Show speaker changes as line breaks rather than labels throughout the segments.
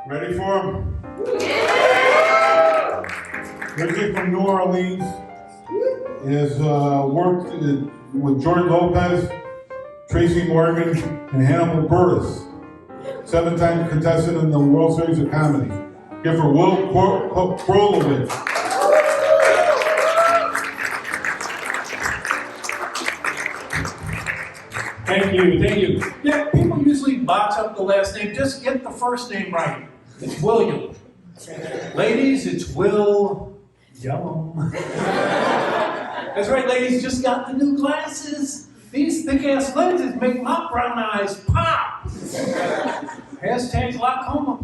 Ready for him? Originally from New Orleans. He has worked with George Lopez, Tracy Morgan, and Hannibal Buress. 7-time contestant in the World Series of Comedy. Give for Will Krolowitz.
Thank you. Yeah, people usually botch up the last name. Just get the first name right. It's William. Ladies, it's Will Yum. That's right, ladies, just got the new glasses. These thick-ass lenses make my brown eyes pop. Hashtag glaucoma.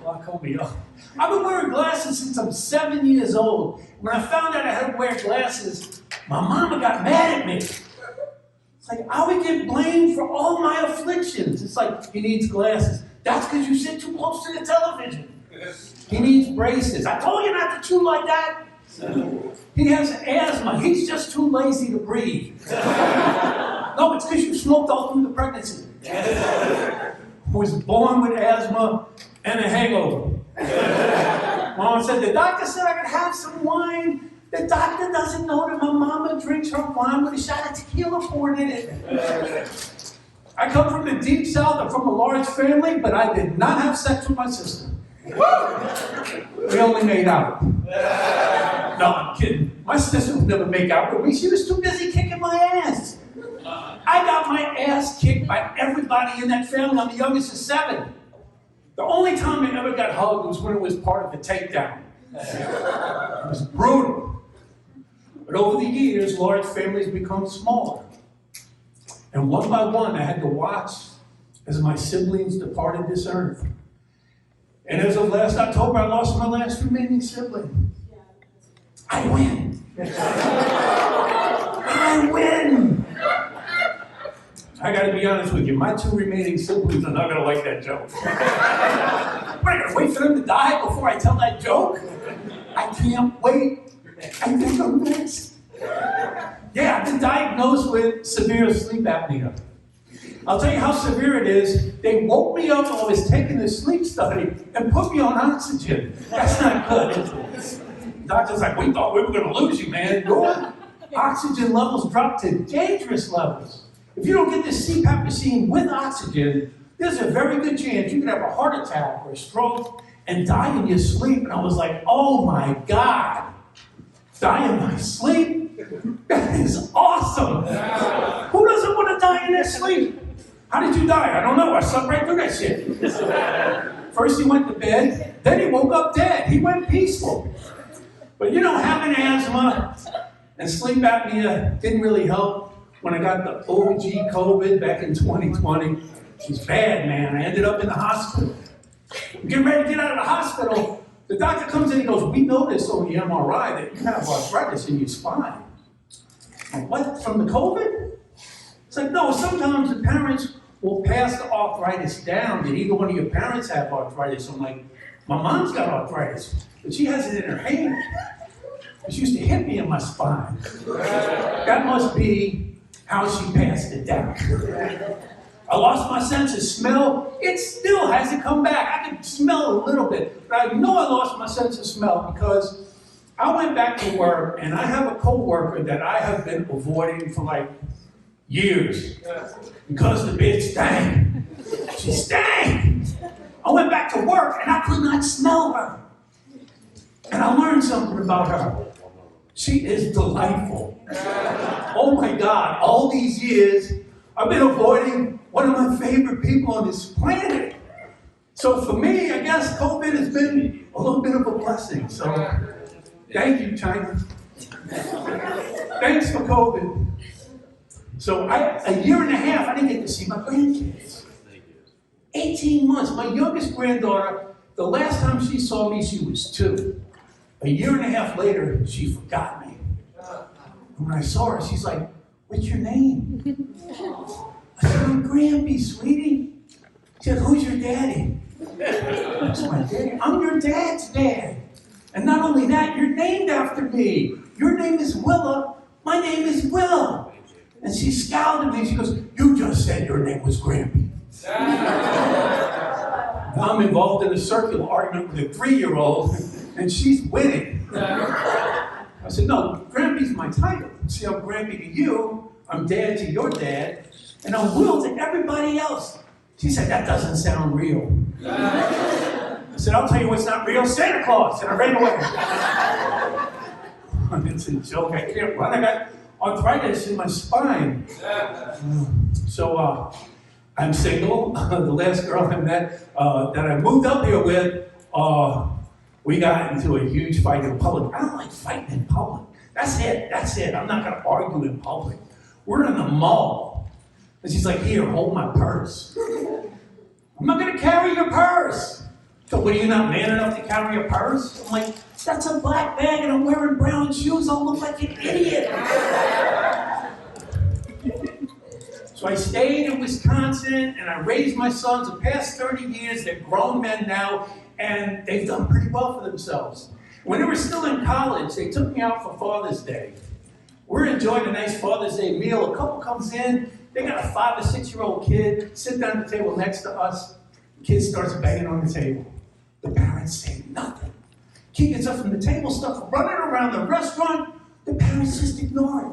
Glaucoma, yo. I've been wearing glasses since I'm 7 years old. When I found out I had to wear glasses, my mama got mad at me. It's like, I would get blamed for all my afflictions. It's like, he needs glasses. That's because you sit too close to the television. He needs braces. I told you not to chew like that. He has asthma. He's just too lazy to breathe. No, it's because you smoked all through the pregnancy. Was born with asthma and a hangover. Mom said, the doctor said I could have some wine. The doctor doesn't know that my mama drinks her wine with a shot of tequila poured in it. I come from the deep south. I'm from a large family, but I did not have sex with my sister. We only made out. No, I'm kidding. My sister would never make out with me. She was too busy kicking my ass. I got my ass kicked by everybody in that family. I'm the youngest of 7. The only time I ever got hugged was when it was part of the takedown. It was brutal. But over the years, large families become smaller. And one by one, I had to watch as my siblings departed this earth. And as of last October, I lost my last remaining sibling. I win. I win. I gotta be honest with you, my 2 remaining siblings are not gonna like that joke. What, I gotta wait for them to die before I tell that joke? I can't wait. I think I'm next. Yeah, I've been diagnosed with severe sleep apnea. I'll tell you how severe it is. They woke me up while I was taking the sleep study and put me on oxygen. That's not good. The doctor's like, we thought we were going to lose you, man. Your oxygen levels dropped to dangerous levels. If you don't get this CPAP machine with oxygen, there's a very good chance you could have a heart attack or a stroke and die in your sleep. And I was like, oh my God, die in my sleep? That is awesome. Who doesn't want to die in their sleep? How did you die? I don't know. I slept right through that shit. First he went to bed, then he woke up dead. He went peaceful. But you know, having asthma and sleep apnea didn't really help when I got the OG COVID back in 2020. It's bad, man. I ended up in the hospital. I'm getting ready to get out of the hospital. The doctor comes in and goes, we noticed on the MRI that you have arthritis in your spine. I'm like, what, from the COVID? It's like, no, sometimes the parents will pass the arthritis down. Did either one of your parents have arthritis? I'm like, my mom's got arthritis, but she has it in her hand. She used to hit me in my spine. That must be how she passed it down. I lost my sense of smell. It still hasn't come back. I can smell a little bit, but I know I lost my sense of smell because I went back to work and I have a coworker that I have been avoiding for like years because the bitch stank. She stank. I went back to work and I could not smell her. And I learned something about her. She is delightful. Oh my God, all these years I've been avoiding one of my favorite people on this planet. So for me, I guess COVID has been a little bit of a blessing. So thank you, China. Thanks for COVID. So a year and a half, I didn't get to see my grandkids. 18 months. My youngest granddaughter, the last time she saw me, she was 2. A year and a half later, she forgot me. And when I saw her, she's like, what's your name? I said, I'm Grampy, sweetie. She said, who's your daddy? I said, my daddy? I'm your dad's dad. And not only that, you're named after me. Your name is Willa. My name is Will. And she scowled at me. She goes, you just said your name was Grampy. I'm involved in a circular argument with a 3-year-old, and she's winning. I said, no, Grampy's my title. See, I'm Grampy to you, I'm Dad to your dad, and I'm Will to everybody else. She said, that doesn't sound real. I said, I'll tell you what's not real, Santa Claus, and I ran away. It's a joke, I can't run, I got arthritis in my spine. So I'm single. The last girl I met that I moved up here with, we got into a huge fight in public. I don't like fighting in public. That's it. I'm not gonna argue in public. We're in the mall. And she's like, here, hold my purse. I'm not gonna carry your purse. So what, are you not man enough to carry a purse? I'm like, that's a black bag and I'm wearing brown shoes. I'll look like an idiot. So I stayed in Wisconsin and I raised my sons. The past 30 years, they're grown men now, and they've done pretty well for themselves. When they were still in college, they took me out for Father's Day. We're enjoying a nice Father's Day meal. A couple comes in, they got a 5 or 6-year-old kid, sit down at the table next to us. The kid starts banging on the table. The parents say nothing. Kid gets up from the table, starts running around the restaurant. The parents just ignore it.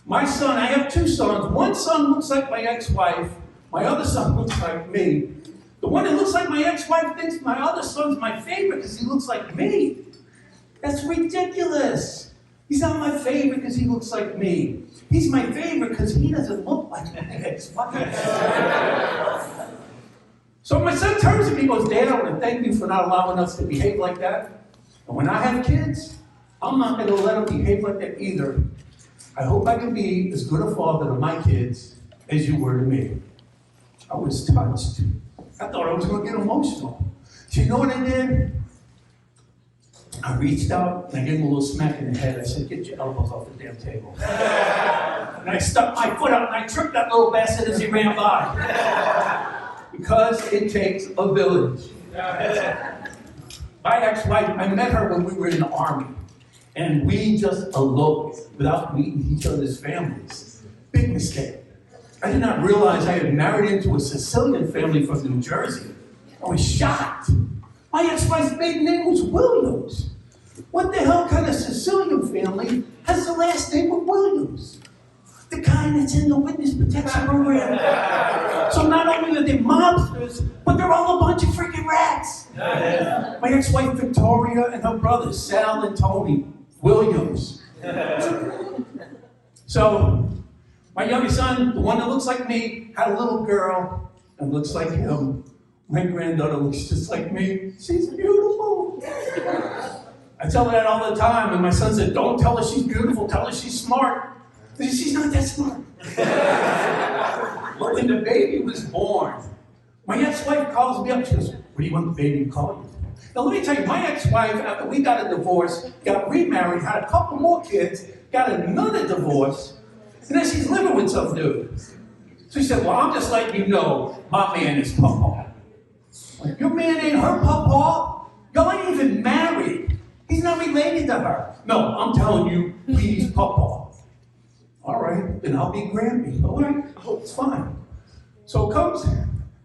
My son, I have 2 sons. One son looks like my ex-wife. My other son looks like me. The one that looks like my ex-wife thinks my other son's my favorite because he looks like me. That's ridiculous. He's not my favorite because he looks like me. He's my favorite because he doesn't look like my ex-wife. So my son turns to me and goes, Dad, I want to thank you for not allowing us to behave like that. And when I have kids, I'm not going to let them behave like that either. I hope I can be as good a father to my kids as you were to me. I was touched. I thought I was going to get emotional. So you know what I did? I reached out and I gave him a little smack in the head. I said, get your elbows off the damn table. And I stuck my foot out and I tripped that little bastard as he ran by. Because it takes a village. My ex-wife, I met her when we were in the Army. And we just eloped without meeting each other's families. Big mistake. I did not realize I had married into a Sicilian family from New Jersey. I was shocked. My ex-wife's maiden name was Williams. What the hell kind of Sicilian family has the last name of Williams? The kind that's in the witness protection program. So not only are they mobsters, but they're all a bunch of freaking rats. My ex-wife Victoria and her brothers Sal and Tony Williams. So my youngest son, the one that looks like me, had a little girl and looks like him. My granddaughter looks just like me. She's beautiful. I tell her that all the time, and my son said, don't tell her she's beautiful, tell her she's smart. She's not that smart. But when the baby was born, my ex-wife calls me up. She goes, what do you want the baby to call you? Now let me tell you, my ex-wife, after we got a divorce, got remarried, had a couple more kids, got another divorce, and then she's living with some dude. So she said, well, I'm just letting you know, my man is Papa. Like, your man ain't her Papa? Y'all ain't even married. He's not related to her. No, I'm telling you, he's Papa. All right, then I'll be Grampy. All right, it's fine. So comes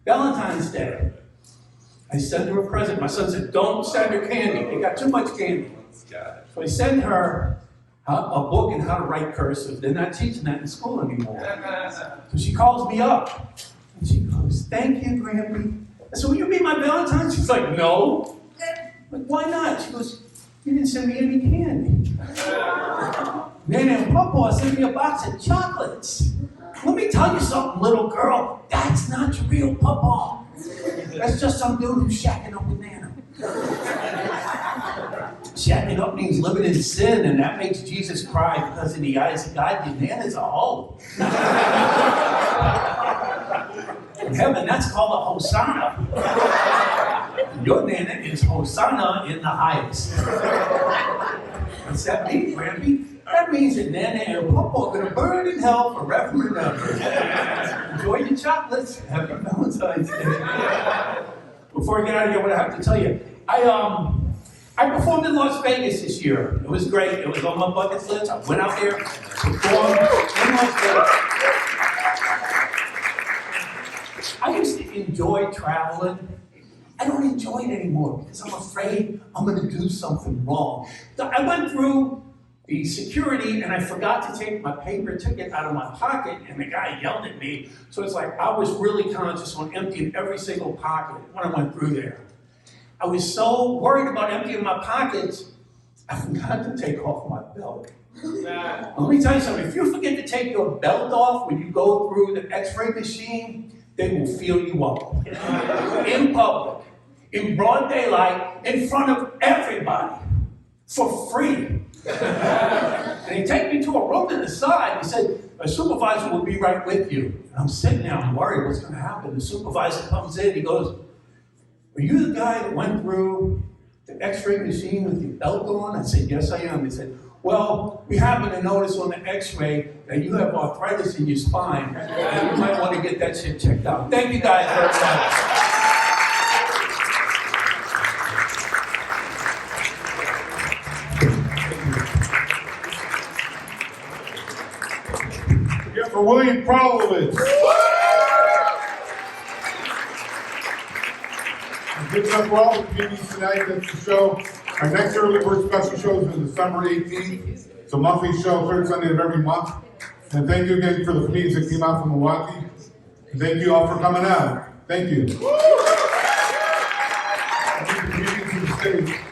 Valentine's Day. I send her a present. My son said, don't send her candy. They got too much candy. So I send her a book on how to write cursive. They're not teaching that in school anymore. So she calls me up. And she goes, thank you, Grampy. I said, will you be my Valentine? She's like, no. Like, why not? She goes, you didn't send me any candy. Nana and Papa sent me a box of chocolates. Let me tell you something, little girl. That's not your real Papa. That's just some dude who's shacking up with Nana. Shacking up means living in sin, and that makes Jesus cry because in the eyes of God, your Nana's a hoe. In heaven, that's called a Hosanna. Your Nana is Hosanna in the highest. What's that mean, Grampy? That means that Nana and Papa are going to burn in hell forever and ever. Enjoy your chocolates. Happy Valentine's Day. Before I get out of here, what I have to tell you, I performed in Las Vegas this year. It was great. It was on my bucket list. I went out there, performed in Las Vegas. I used to enjoy traveling. I don't enjoy it anymore because I'm afraid I'm going to do something wrong. So I went through the security and I forgot to take my paper ticket out of my pocket, and the guy yelled at me. So it's like I was really conscious on emptying every single pocket when I went through there. I was so worried about emptying my pockets, I forgot to take off my belt. Let me tell you something, if you forget to take your belt off when you go through the x-ray machine, they will feel you up. In public, in broad daylight, in front of everybody, for free. And he took me to a room to the side. He said, a supervisor will be right with you. And I'm sitting there, I'm worried what's going to happen. The supervisor comes in, he goes, are you the guy that went through the x-ray machine with your belt on? I said, yes, I am. He said, well, we happen to notice on the x-ray that you have arthritis in your spine, and you might want to get that shit checked out. Thank you guys very much.
Yeah, for William Krolowitz. Good luck for all the communities tonight. That's the show. Our next early bird special show is on December 18th. It's a monthly show, third Sunday of every month. And thank you again for the comedians that came out from Milwaukee. And thank you all for coming out. Thank you. I need the comedians to the stage.